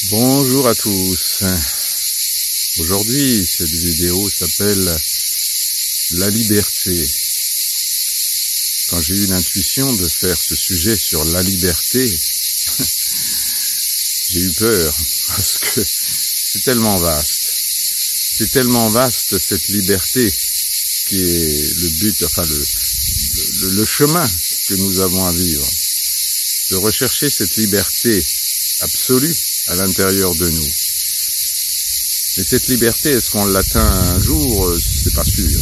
Bonjour à tous. Aujourd'hui, cette vidéo s'appelle La liberté. Quand j'ai eu l'intuition de faire ce sujet sur la liberté, j'ai eu peur parce que c'est tellement vaste. C'est tellement vaste cette liberté qui est le but, enfin le chemin que nous avons à vivre. De rechercher cette liberté absolue à l'intérieur de nous. Mais cette liberté, est-ce qu'on l'atteint un jour? C'est pas sûr.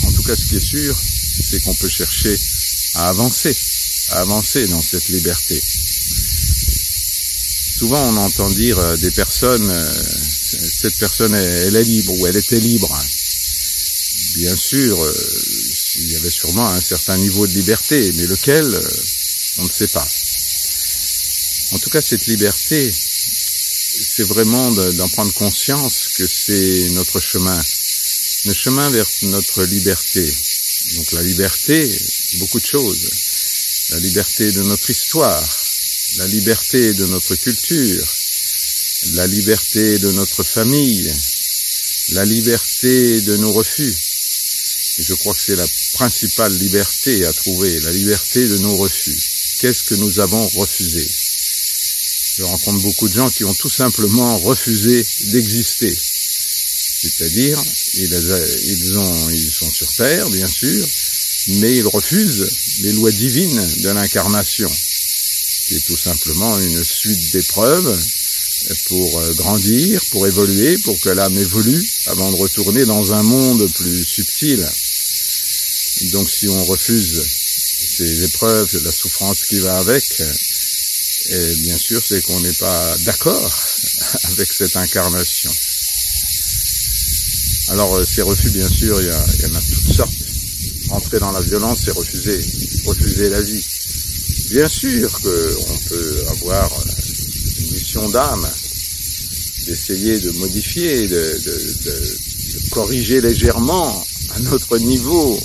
En tout cas, ce qui est sûr, c'est qu'on peut chercher à avancer dans cette liberté. Souvent, on entend dire des personnes, cette personne, elle est libre, ou elle était libre. Bien sûr, il y avait sûrement un certain niveau de liberté, mais lequel, on ne sait pas. En tout cas, cette liberté, c'est vraiment d'en prendre conscience que c'est notre chemin, le chemin vers notre liberté. Donc la liberté, beaucoup de choses. La liberté de notre histoire, la liberté de notre culture, la liberté de notre famille, la liberté de nos refus. Et je crois que c'est la principale liberté à trouver, la liberté de nos refus. Qu'est-ce que nous avons refusé? Je rencontre beaucoup de gens qui ont tout simplement refusé d'exister. C'est-à-dire, ils sont sur Terre, bien sûr, mais ils refusent les lois divines de l'incarnation, qui est tout simplement une suite d'épreuves pour grandir, pour évoluer, pour que l'âme évolue, avant de retourner dans un monde plus subtil. Donc si on refuse ces épreuves, la souffrance qui va avec, et bien sûr, c'est qu'on n'est pas d'accord avec cette incarnation. Alors, ces refus, bien sûr, il y en a toutes sortes. Entrer dans la violence, c'est refuser la vie. Bien sûr qu'on peut avoir une mission d'âme, d'essayer de modifier, de corriger légèrement à notre niveau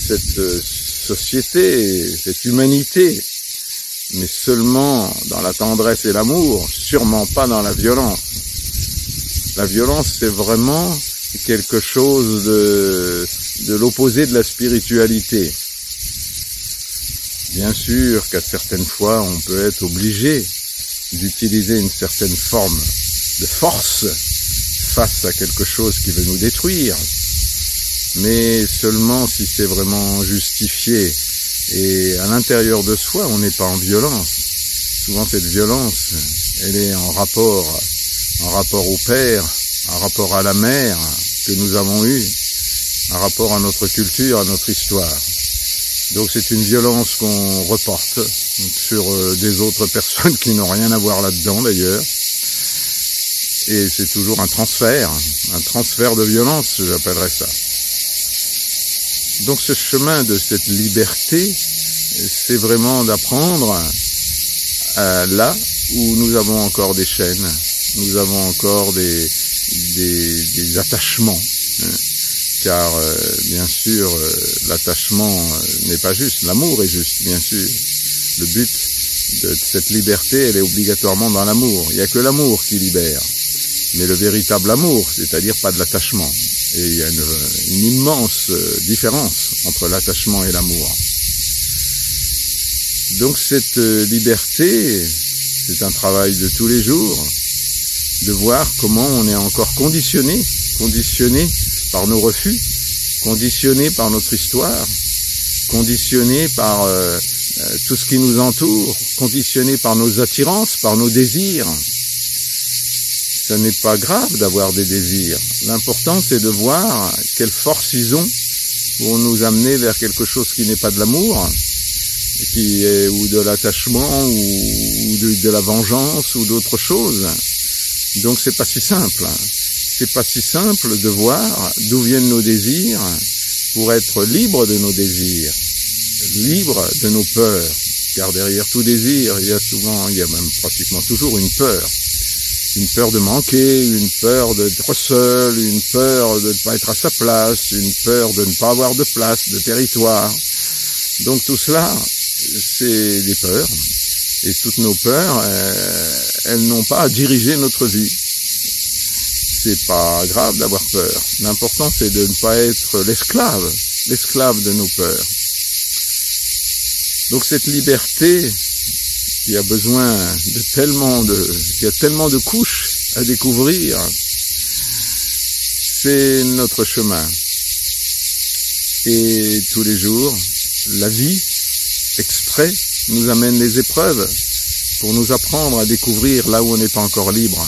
cette société, cette humanité, mais seulement dans la tendresse et l'amour, sûrement pas dans la violence. La violence, c'est vraiment quelque chose de l'opposé de la spiritualité. Bien sûr qu'à certaines fois, on peut être obligé d'utiliser une certaine forme de force face à quelque chose qui veut nous détruire, mais seulement si c'est vraiment justifié. Et à l'intérieur de soi, on n'est pas en violence. Souvent, cette violence, elle est en rapport au Père, en rapport à la Mère que nous avons eue, en rapport à notre culture, à notre histoire. Donc, c'est une violence qu'on reporte sur des autres personnes qui n'ont rien à voir là-dedans, d'ailleurs. Et c'est toujours un transfert de violence, j'appellerais ça. Donc ce chemin de cette liberté, c'est vraiment d'apprendre là où nous avons encore des chaînes, nous avons encore des attachements, car bien sûr l'attachement n'est pas juste, l'amour est juste, bien sûr. Le but de cette liberté, elle est obligatoirement dans l'amour. Il n'y a que l'amour qui libère, mais le véritable amour, c'est-à-dire pas de l'attachement. Et il y a une immense différence entre l'attachement et l'amour. Donc cette liberté, c'est un travail de tous les jours, de voir comment on est encore conditionné par nos refus, conditionné par notre histoire, conditionné par tout ce qui nous entoure, conditionné par nos attirances, par nos désirs. Ce n'est pas grave d'avoir des désirs. L'important, c'est de voir quelle force ils ont pour nous amener vers quelque chose qui n'est pas de l'amour, ou de l'attachement, ou de la vengeance, ou d'autre chose. Donc, c'est pas si simple. C'est pas si simple de voir d'où viennent nos désirs pour être libre de nos désirs, libre de nos peurs. Car derrière tout désir, il y a même pratiquement toujours une peur. Une peur de manquer, une peur d'être seul, une peur de ne pas être à sa place, une peur de ne pas avoir de place, de territoire. Donc tout cela, c'est des peurs. Et toutes nos peurs, elles n'ont pas à diriger notre vie. C'est pas grave d'avoir peur. L'important, c'est de ne pas être l'esclave de nos peurs. Donc cette liberté qui a besoin de il y a tellement de couches à découvrir, c'est notre chemin. Et tous les jours, la vie, exprès, nous amène les épreuves pour nous apprendre à découvrir là où on n'est pas encore libre.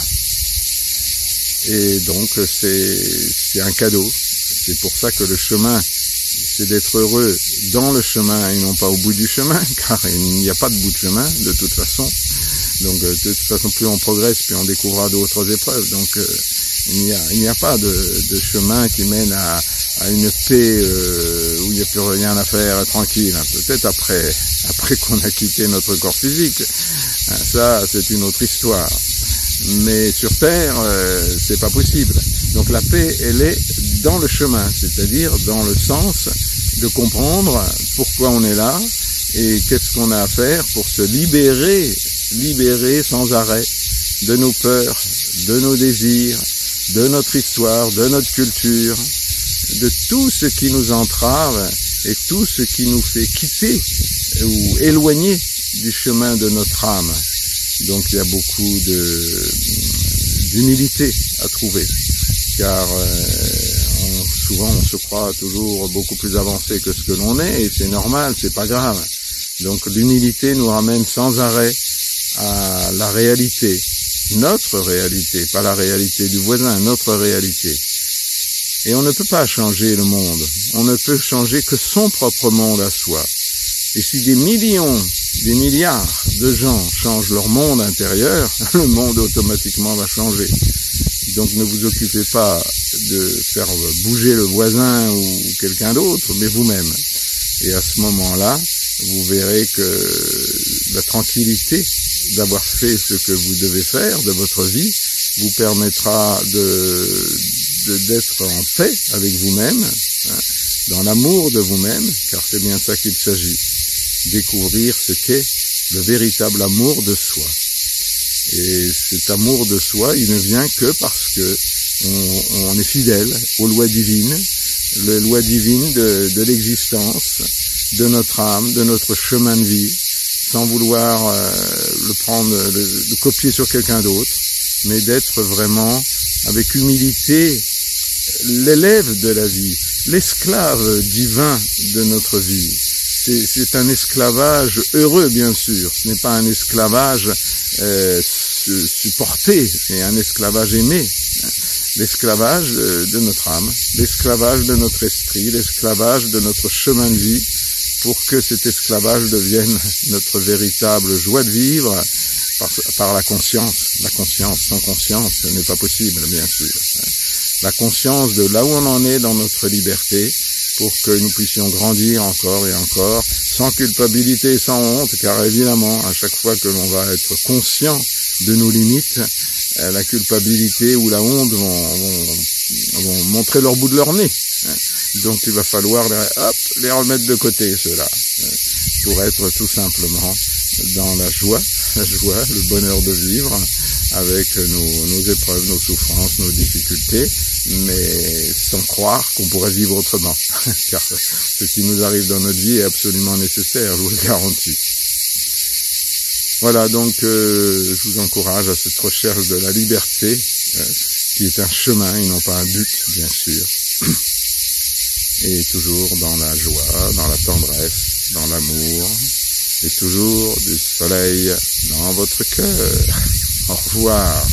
Et donc c'est un cadeau. C'est pour ça que le chemin, c'est d'être heureux dans le chemin et non pas au bout du chemin, car il n'y a pas de bout de chemin de toute façon. Donc de toute façon, plus on progresse, plus on découvrira d'autres épreuves. Donc il n'y a pas de chemin qui mène à une paix où il n'y a plus rien à faire, tranquille. Peut-être après qu'on a quitté notre corps physique. Ça, c'est une autre histoire. Mais sur Terre, c'est pas possible. Donc la paix, elle est dans le chemin, c'est-à-dire dans le sens de comprendre pourquoi on est là et qu'est-ce qu'on a à faire pour se libérer sans arrêt de nos peurs, de nos désirs, de notre histoire, de notre culture, de tout ce qui nous entrave et tout ce qui nous fait quitter ou éloigner du chemin de notre âme. Donc il y a beaucoup d'humilité à trouver, car souvent on se croit toujours beaucoup plus avancé que ce que l'on est, et c'est normal, c'est pas grave. Donc l'humilité nous ramène sans arrêt à la réalité, notre réalité, pas la réalité du voisin, notre réalité. Et on ne peut pas changer le monde, on ne peut changer que son propre monde à soi. Et si des milliards de gens changent leur monde intérieur, le monde automatiquement va changer. Donc ne vous occupez pas de faire bouger le voisin ou quelqu'un d'autre, mais vous-même. Et à ce moment-là, vous verrez que la tranquillité d'avoir fait ce que vous devez faire de votre vie vous permettra d'être en paix avec vous-même, dans l'amour de vous-même, car c'est bien ça qu'il s'agit. Découvrir ce qu'est le véritable amour de soi. Et cet amour de soi, il ne vient que parce que on est fidèle aux lois divines, les lois divines de l'existence, de notre âme, de notre chemin de vie, sans vouloir le copier sur quelqu'un d'autre, mais d'être vraiment avec humilité l'élève de la vie, l'esclave divin de notre vie. C'est un esclavage heureux, bien sûr. Ce n'est pas un esclavage supporté, mais un esclavage aimé. L'esclavage de notre âme, l'esclavage de notre esprit, l'esclavage de notre chemin de vie, pour que cet esclavage devienne notre véritable joie de vivre par la conscience. La conscience, sans conscience, ce n'est pas possible, bien sûr. La conscience de là où on en est dans notre liberté, pour que nous puissions grandir encore et encore, sans culpabilité et sans honte, car évidemment, à chaque fois que l'on va être conscient de nos limites, la culpabilité ou la honte vont montrer leur bout de leur nez. Donc il va falloir les remettre de côté, ceux-là, pour être tout simplement dans la joie, le bonheur de vivre, avec nos épreuves, nos souffrances, nos difficultés, mais sans croire qu'on pourrait vivre autrement, car ce qui nous arrive dans notre vie est absolument nécessaire, je vous le garantis. Voilà, donc je vous encourage à cette recherche de la liberté, qui est un chemin et non pas un but, bien sûr, et toujours dans la joie, dans la tendresse, dans l'amour, et toujours du soleil dans votre cœur. Au revoir.